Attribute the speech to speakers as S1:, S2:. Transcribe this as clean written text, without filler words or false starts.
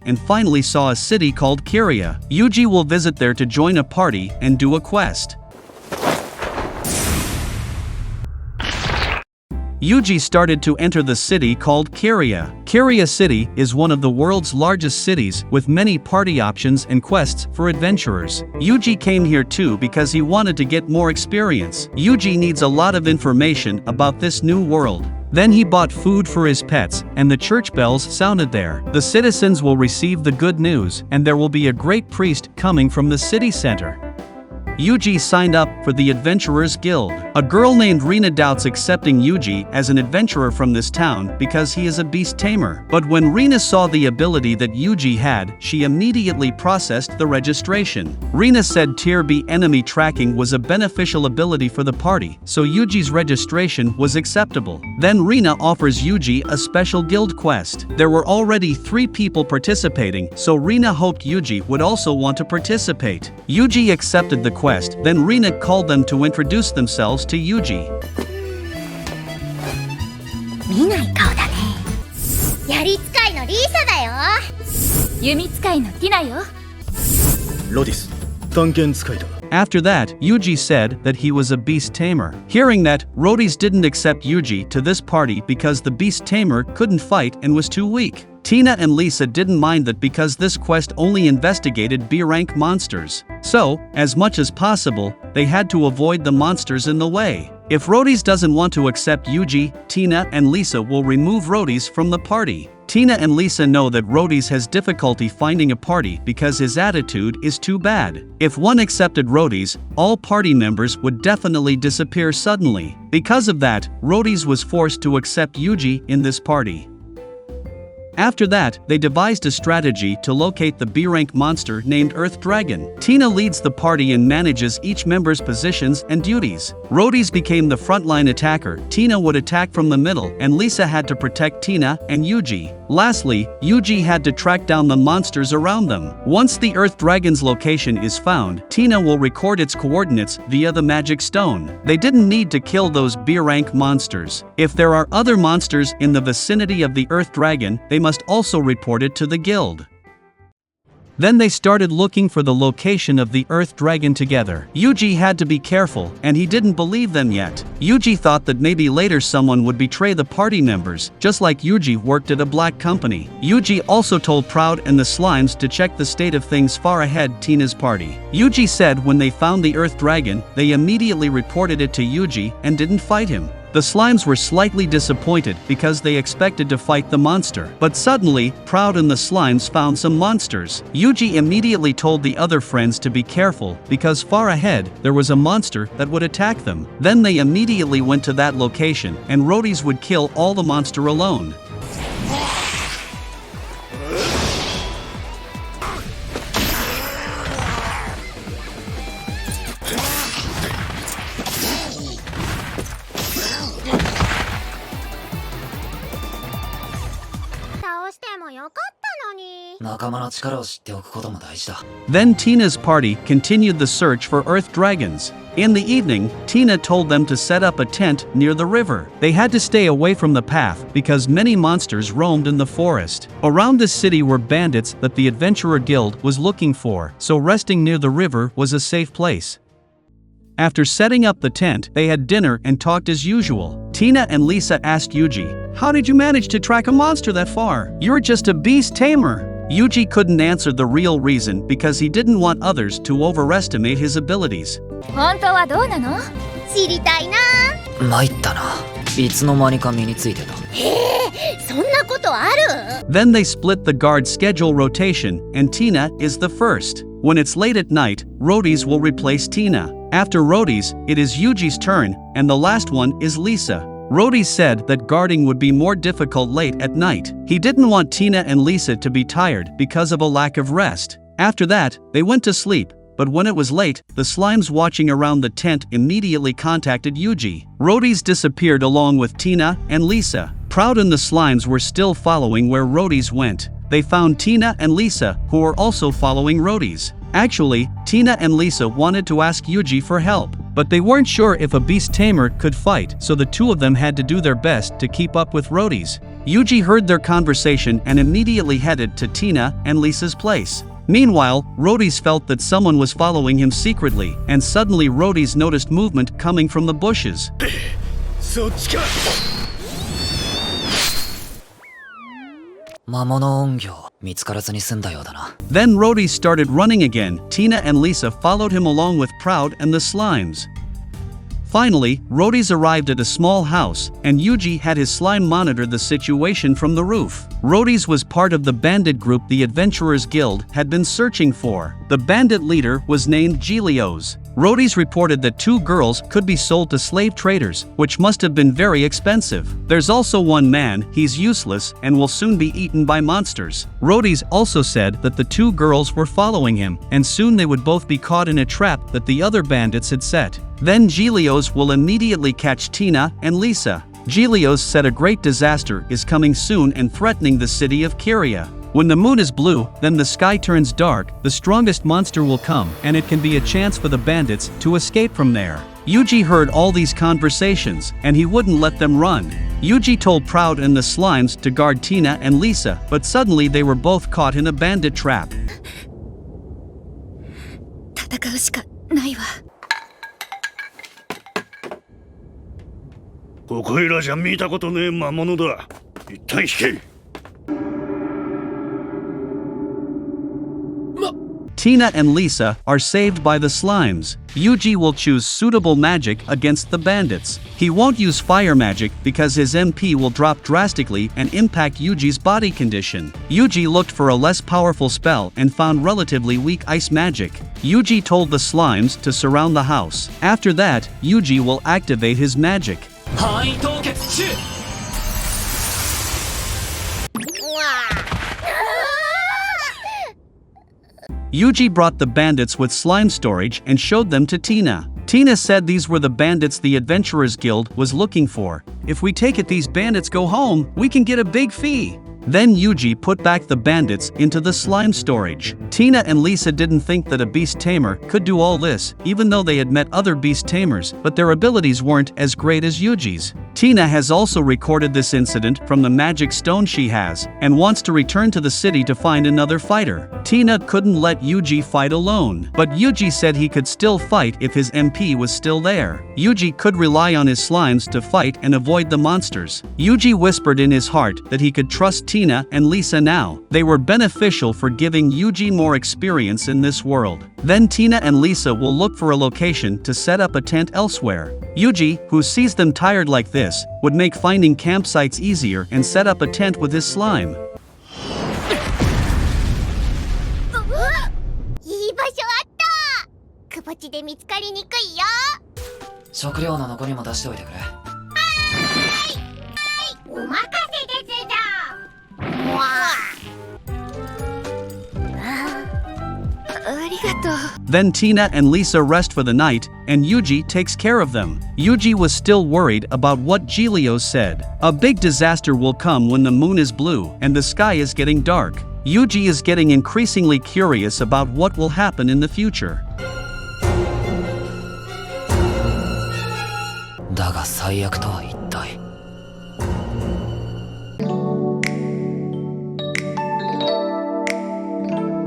S1: and finally saw a city called Kiria. Yuji will visit there to join a party and do a quest. Yuji started to enter the city called Kiria. Kiria City is one of the world's largest cities with many party options and quests for adventurers. Yuji came here too because he wanted to get more experience. Yuji needs a lot of information about this new world. Then he bought food for his pets, and the church bells sounded there. The citizens will receive the good news, and there will be a great priest coming from the city center. Yuji signed up for the Adventurers Guild. A girl named Rina doubts accepting Yuji as an adventurer from this town because he is a beast tamer. But when Rina saw the ability that Yuji had, she immediately processed the registration. Rina said Tier B enemy tracking was a beneficial ability for the party, so Yuji's registration was acceptable. Then Rina offers Yuji a special guild quest. There were already 3 people participating, so Rina hoped Yuji would also want to participate. Yuji accepted the quest. Then Rina called them to introduce themselves to Yuji.
S2: 見ない顔だね。槍使いのリーサだよ。弓使いのティナよ。
S3: ロディス、探検使いだ。
S1: After that, Yuji said that he was a beast tamer. Hearing that, Rhodys didn't accept Yuji to this party because the beast tamer couldn't fight and was too weak. Tina and Lisa didn't mind that because this quest only investigated B-rank monsters. So, as much as possible, they had to avoid the monsters in the way. If Rhodys doesn't want to accept Yuji, Tina and Lisa will remove Rhodys from the party. Tina and Lisa know that Rhodys has difficulty finding a party because his attitude is too bad. If one accepted Rhodys, all party members would definitely disappear suddenly. Because of that, Rhodys was forced to accept Yuji in this party. After that, they devised a strategy to locate the B-rank monster named Earth Dragon. Tina leads the party and manages each member's positions and duties. Rhodys became the frontline attacker, Tina would attack from the middle, and Lisa had to protect Tina and Yuji. Lastly, Yuji had to track down the monsters around them. Once the Earth Dragon's location is found, Tina will record its coordinates via the magic stone. They didn't need to kill those B-rank monsters. If there are other monsters in the vicinity of the Earth Dragon, they must also report it to the guild. Then they started looking for the location of the Earth Dragon together. Yuji had to be careful, and he didn't believe them yet. Yuji thought that maybe later someone would betray the party members, just like Yuji worked at a black company. Yuji also told Proud and the Slimes to check the state of things far ahead Tina's party. Yuji said when they found the Earth Dragon, they immediately reported it to Yuji and didn't fight him. The Slimes were slightly disappointed because they expected to fight the monster. But suddenly, Proud and the Slimes found some monsters. Yuji immediately told the other friends to be careful because far ahead, there was a monster that would attack them. Then they immediately went to that location, and Rhodys would kill all the monster alone. Then Tina's party continued the search for Earth Dragons. In the evening, Tina told them to set up a tent near the river. They had to stay away from the path because many monsters roamed in the forest. Around the city were bandits that the Adventurer Guild was looking for, so resting near the river was a safe place. After setting up the tent, they had dinner and talked as usual. Tina and Lisa asked Yuji, "How did you manage to track a monster that far? You're just a beast tamer." Yuji couldn't answer the real reason because he didn't want others to overestimate his abilities.
S2: 本当はどうなの？知りたいな。
S4: 参ったな。いつの間にか身についてた。
S2: そんなことある？
S1: Then they split the guard schedule rotation, and Tina is the first. When it's late at night, Rhodys will replace Tina. After Rhodys, it is Yuji's turn, and the last one is Lisa. Rhodys said that guarding would be more difficult late at night. He didn't want Tina and Lisa to be tired because of a lack of rest. After that, they went to sleep, but when it was late, the Slimes watching around the tent immediately contacted Yuji. Rhodys disappeared along with Tina and Lisa. Proud and the Slimes were still following where Rhodys went. They found Tina and Lisa, who were also following Rhodys. Actually, Tina and Lisa wanted to ask Yuji for help. but they weren't sure if a beast tamer could fight, so the two of them had to do their best to keep up with Rhodey's. Yuji heard their conversation and immediately headed to Tina and Lisa's place. Meanwhile, Rhodey's felt that someone was following him secretly, and suddenly Rhodey's noticed movement coming from the bushes.
S3: そっちか。
S4: 魔物音響見つからずに済んだようだな。
S1: Then Rhodey started running again. Tina and Lisa followed him along with Proud and the slimes. Finally, Rhodey's arrived at a small house, and Yuji had his slime monitor the situation from the roof. Rhodey's was part of the bandit group the Adventurers Guild had been searching for. The bandit leader was named Gilios. Rhodey's reported that 2 girls could be sold to slave traders, which must have been very expensive. There's also one man, he's useless and will soon be eaten by monsters. Rhodey's also said that the 2 girls were following him, and soon they would both be caught in a trap that the other bandits had set. Then Gilios will immediately catch Tina and Lisa. Gilios said a great disaster is coming soon and threatening the city of Kyria. When the moon is blue, then the sky turns dark, the strongest monster will come, and it can be a chance for the bandits to escape from there. Yuji heard all these conversations, and he wouldn't let them run. Yuji told Proud and the slimes to guard Tina and Lisa, but suddenly they were both caught in a bandit trap.
S2: 戦うしかないわ。
S3: ここいらじゃ見たことねえ魔物だ。一旦引け。
S1: Tina and Lisa are saved by the slimes. Yuji will choose suitable magic against the bandits. He won't use fire magic because his MP will drop drastically and impact Yuji's body condition. Yuji looked for a less powerful spell and found relatively weak ice magic. Yuji told the slimes to surround the house. After that, Yuji will activate his magic.
S4: 範囲凍結中。
S1: Yuji brought the bandits with slime storage and showed them to Tina. Tina said these were the bandits the Adventurers Guild was looking for. If we take it these bandits go home, we can get a big fee. Then Yuji put back the bandits into the slime storage. Tina and Lisa didn't think that a beast tamer could do all this, even though they had met other beast tamers, but their abilities weren't as great as Yuji's. Tina has also recorded this incident from the magic stone she has, and wants to return to the city to find another fighter. Tina couldn't let Yuji fight alone, but Yuji said he could still fight if his MP was still there. Yuji could rely on his slimes to fight and avoid the monsters. Yuji whispered in his heart that he could trust Tina and Lisa now. They were beneficial for giving Yuji more experience in this world. Then Tina and Lisa will look for a location to set up a tent elsewhere. Yuji, who sees them tired like this, would make finding campsites easier and set up a tent with his slime.
S2: いい場所あった。くぼ地で見つかりにくいよ。
S4: 食料の残りも出しておいてくれ。
S2: お任せですだ。ありがとう。
S1: Then Tina and Lisa rest for the night, and Yuji takes care of them. Yuji was still worried about what Gilios said. A big disaster will come when the moon is blue and the sky is getting dark. Yuji is getting increasingly curious about what will happen in the future.
S4: だが最悪とは言って